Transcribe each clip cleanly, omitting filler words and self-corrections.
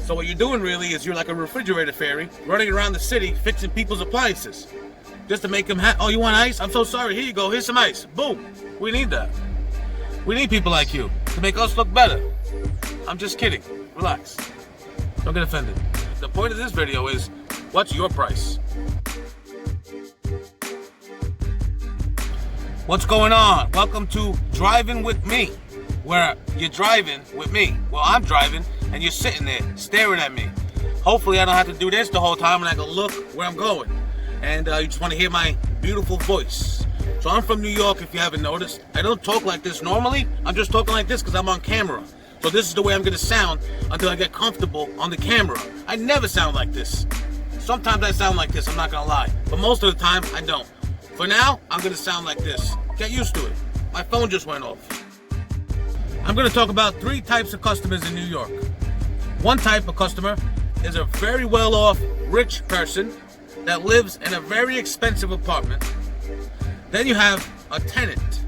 So what you're doing really is you're like a refrigerator fairy running around the city fixing people's appliances just to make them oh, you want ice? I'm so sorry. Here you go. Here's some ice. Boom. We need that. We need people like you to make us look better. I'm just kidding. Relax. Don't get offended. The point of this video is, what's your price? What's going on? Welcome to Driving with Me, where you're driving with me. Well, I'm driving and you're sitting there staring at me. Hopefully I don't have to do this the whole time and I can look where I'm going. And you just want to hear my beautiful voice. So I'm from New York, if you haven't noticed. I don't talk like this normally. I'm just talking like this because I'm on camera. So this is the way I'm going to sound until I get comfortable on the camera. I never sound like this. Sometimes I sound like this, I'm not going to lie. But most of the time, I don't. For now, I'm going to sound like this. Get used to it. My phone just went off. I'm going to talk about 3 types of customers in New York. One type of customer is a very well-off, rich person that lives in a very expensive apartment. Then you have a tenant.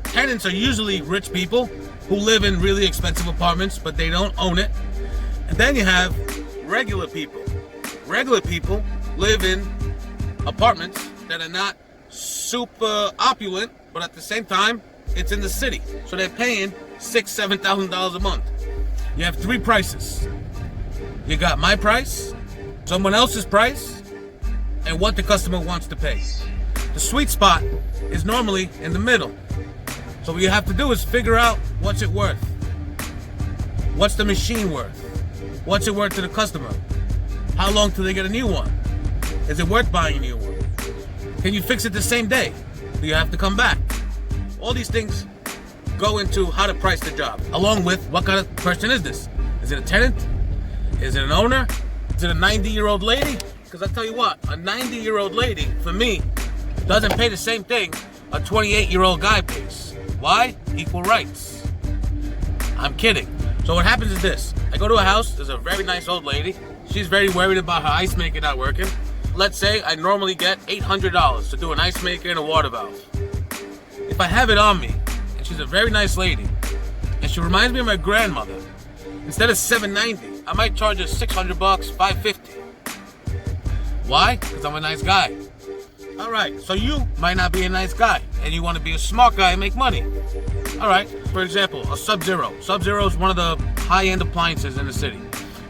Tenants are usually rich people who live in really expensive apartments, but they don't own it. And then you have regular people. Regular people live in apartments that are not super opulent, but at the same time, it's in the city. So they're paying $6,000, $7,000 a month. You have 3 prices. You got my price, someone else's price, and what the customer wants to pay. The sweet spot is normally in the middle. So what you have to do is figure out what's it worth. What's the machine worth? What's it worth to the customer? How long till they get a new one? Is it worth buying a new one? Can you fix it the same day? Do you have to come back? All these things go into how to price the job, along with what kind of person is this? Is it a tenant? Is it an owner? Is it a 90-year-old lady? Because I tell you what, a 90-year-old lady, for me, doesn't pay the same thing a 28-year-old guy pays. Why? Equal rights. I'm kidding. So what happens is this. I go to a house, there's a very nice old lady. She's very worried about her ice maker not working. Let's say I normally get $800 to do an ice maker and a water valve. If I have it on me, and she's a very nice lady, and she reminds me of my grandmother, instead of $790, I might charge her $600, $550. Why? Because I'm a nice guy. Alright, so you might not be a nice guy, and you want to be a smart guy and make money. Alright, for example, a Sub-Zero. Sub-Zero is one of the high-end appliances in the city.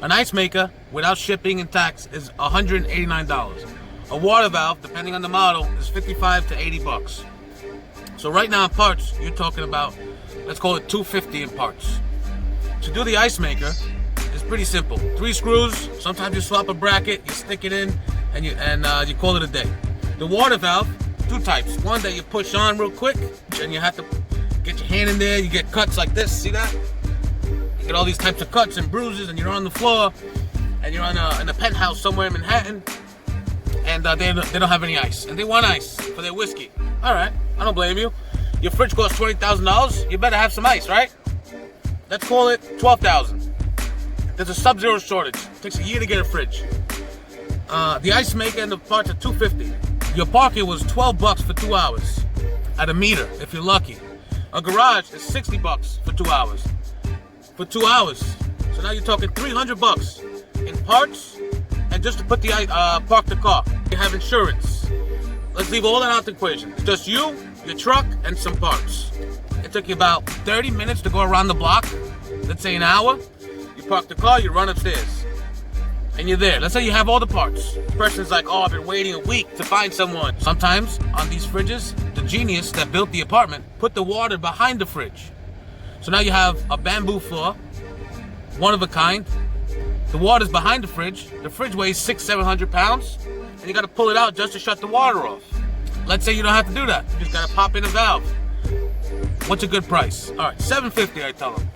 An ice maker, without shipping and tax, is $189. A water valve, depending on the model, is $55 to $80. So right now in parts, you're talking about, let's call it $250 in parts. To do the ice maker, it's pretty simple. 3 screws, sometimes you swap a bracket, you stick it in, and you call it a day. The water valve, 2 types. One that you push on real quick, and you have to get your hand in there, you get cuts like this, see that? You get all these types of cuts and bruises, and you're on the floor, and you're in a penthouse somewhere in Manhattan, and they don't have any ice, and they want ice for their whiskey. Alright, I don't blame you. Your fridge costs $20,000, you better have some ice, right? Let's call it $12,000. There's a Sub-Zero shortage. It takes a year to get a fridge. The ice maker and the parts are $250. Your parking was $12 for 2 hours at a meter, if you're lucky. A garage is $60 for 2 hours. For 2 hours. So now you're talking $300 in parts and just to put the park the car. You have insurance. Let's leave all that out of the equation. It's just you, your truck, and some parts. It took you about 30 minutes to go around the block. Let's say an hour. You park the car, you run upstairs. And you're there. Let's say you have all the parts. The person's like, oh, I've been waiting a week to find someone. Sometimes on these fridges, the genius that built the apartment put the water behind the fridge. So now you have a bamboo floor, one of a kind. The water's behind the fridge. The fridge weighs 600-700 pounds, and you got to pull it out just to shut the water off. Let's say you don't have to do that. You just got to pop in a valve. What's a good price? All right, $750, I tell them.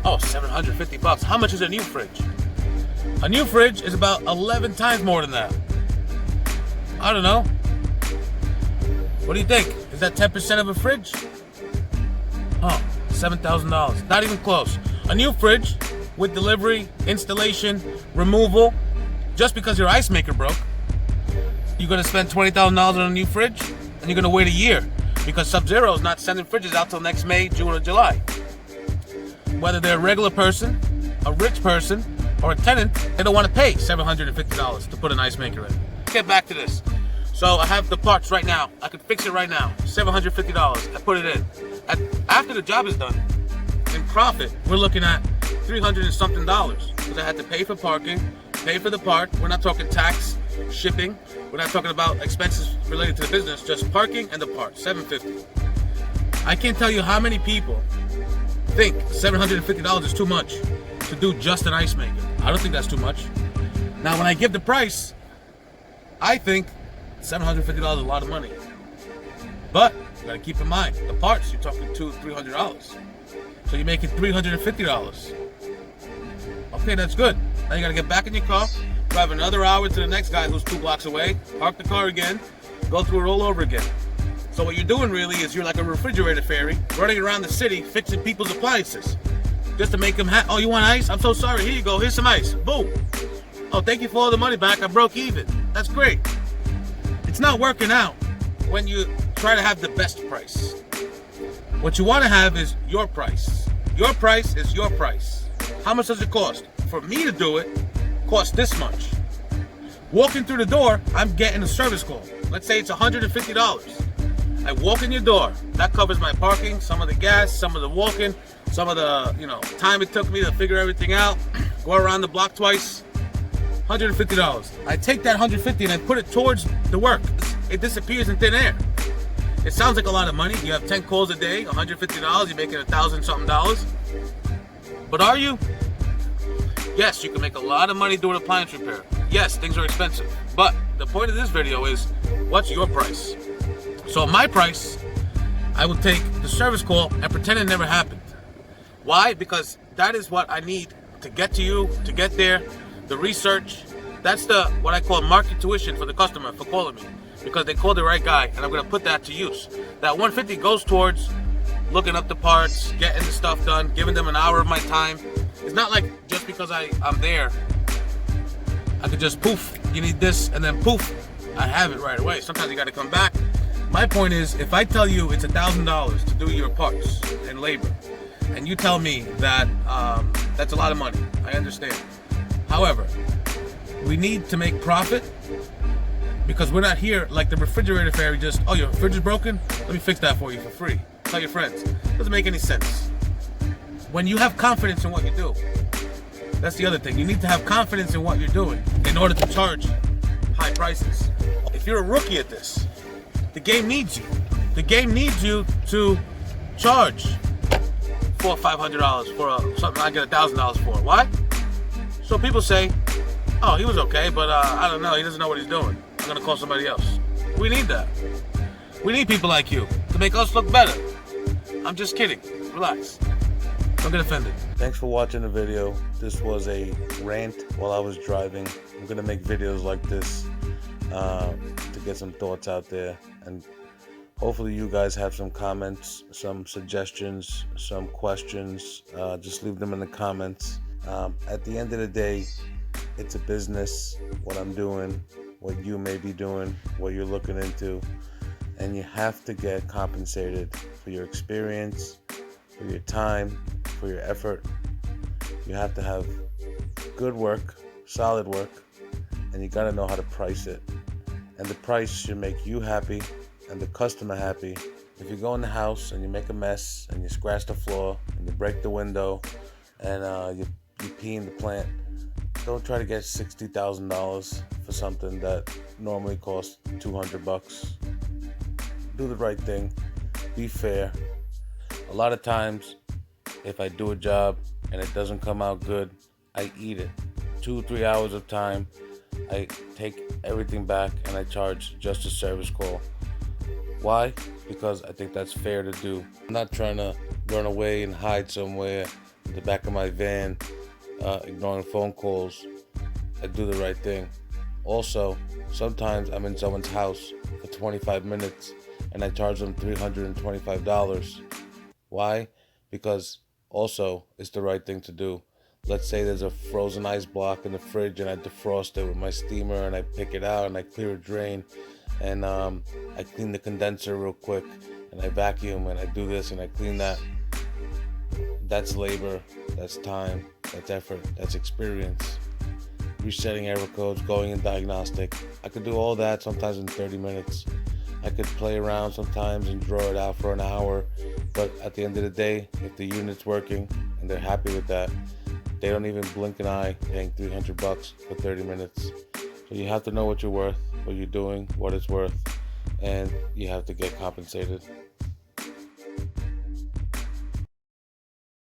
Oh, $750. How much is a new fridge? A new fridge is about 11 times more than that. I don't know. What do you think? Is that 10% of a fridge? Oh, $7,000. Not even close. A new fridge with delivery, installation, removal, just because your ice maker broke, you're going to spend $20,000 on a new fridge, and you're going to wait a year because Sub-Zero is not sending fridges out till next May, June, or July. Whether they're a regular person, a rich person, or a tenant, they don't want to pay $750 to put an ice maker in. Get back to this. So I have the parts right now. I can fix it right now. $750. I put it in. After the job is done, in profit, we're looking at $300 and something because I had to pay for parking, pay for the part. We're not talking tax, shipping. We're not talking about expenses related to the business, just parking and the part, $750. I can't tell you how many people think $750 is too much to do just an ice maker. I don't think that's too much. Now, when I give the price, I think $750 is a lot of money. But you gotta keep in mind, the parts, you're talking $200-300. So you're making $350. Okay, that's good. Now you gotta get back in your car, drive another hour to the next guy who's 2 blocks away, park the car again, go through it all over again. So what you're doing really is you're like a refrigerator fairy, running around the city fixing people's appliances. Just to make them oh, you want ice? I'm so sorry, here you go, here's some ice. Boom. Oh, thank you for all the money back, I broke even. That's great. It's not working out when you try to have the best price. What you want to have is your price. Your price is your price. How much does it cost? For me to do it, costs this much. Walking through the door, I'm getting a service call. Let's say it's $150. I walk in your door. That covers my parking, some of the gas, some of the walking, some of the, time it took me to figure everything out. Go around the block twice. $150. I take that $150 and I put it towards the work. It disappears in thin air. It sounds like a lot of money. You have 10 calls a day, $150, you're making $1,000-something. But are you? Yes, you can make a lot of money doing appliance repair. Yes, things are expensive. But the point of this video is, what's your price? So my price, I will take the service call and pretend it never happened. Why? Because that is what I need to get to you, to get there. The research, that's what I call market tuition for the customer for calling me, because they called the right guy, and I'm going to put that to use. That $150 goes towards looking up the parts, getting the stuff done, giving them an hour of my time. It's not like just because I'm there, I could just poof, you need this, and then poof, I have it right away. Sometimes you got to come back. My point is, if I tell you it's $1,000 to do your parts and labor, and you tell me that that's a lot of money, I understand. However, we need to make profit, because we're not here like the refrigerator fairy, just, oh, your fridge is broken? Let me fix that for you for free. Tell your friends. Doesn't make any sense. When you have confidence in what you do, that's the other thing. You need to have confidence in what you're doing in order to charge high prices. If you're a rookie at this, the game needs you. The game needs you to charge $400 or $500 for something I get $1,000 for. Why? So people say, oh, he was okay, but I don't know, he doesn't know what he's doing. I'm gonna call somebody else. We need that. We need people like you to make us look better. I'm just kidding. Relax. Don't get offended. Thanks for watching the video. This was a rant while I was driving. I'm gonna make videos like this to get some thoughts out there, and hopefully you guys have some comments, some suggestions, some questions. Just leave them in the comments. At the end of the day, it's a business, what I'm doing, what you may be doing, what you're looking into, and you have to get compensated for your experience, for your time, for your effort. You have to have good work, solid work, and you gotta know how to price it. And the price should make you happy and the customer happy. If you go in the house and you make a mess and you scratch the floor and you break the window and you pee in the plant, don't try to get $60,000 for something that normally costs $200. Do the right thing. Be fair. A lot of times, if I do a job and it doesn't come out good, I eat it. 2-3 hours of time, I take everything back and I charge just a service call. Why? Because I think that's fair to do. I'm not trying to run away and hide somewhere in the back of my van, ignoring phone calls. I do the right thing. Also, sometimes I'm in someone's house for 25 minutes and I charge them $325. Why? Because also it's the right thing to do. Let's say there's a frozen ice block in the fridge and I defrost it with my steamer and I pick it out and I clear a drain and I clean the condenser real quick and I vacuum and I do this and I clean that. that's labor, that's time, that's effort, that's experience. Resetting error codes, going in diagnostic. I could do all that sometimes in 30 minutes. I could play around sometimes and draw it out for an hour, but at the end of the day, if the unit's working and they're happy with that, they don't even blink an eye paying $300 for 30 minutes. So you have to know what you're worth, what you're doing, what it's worth, and you have to get compensated.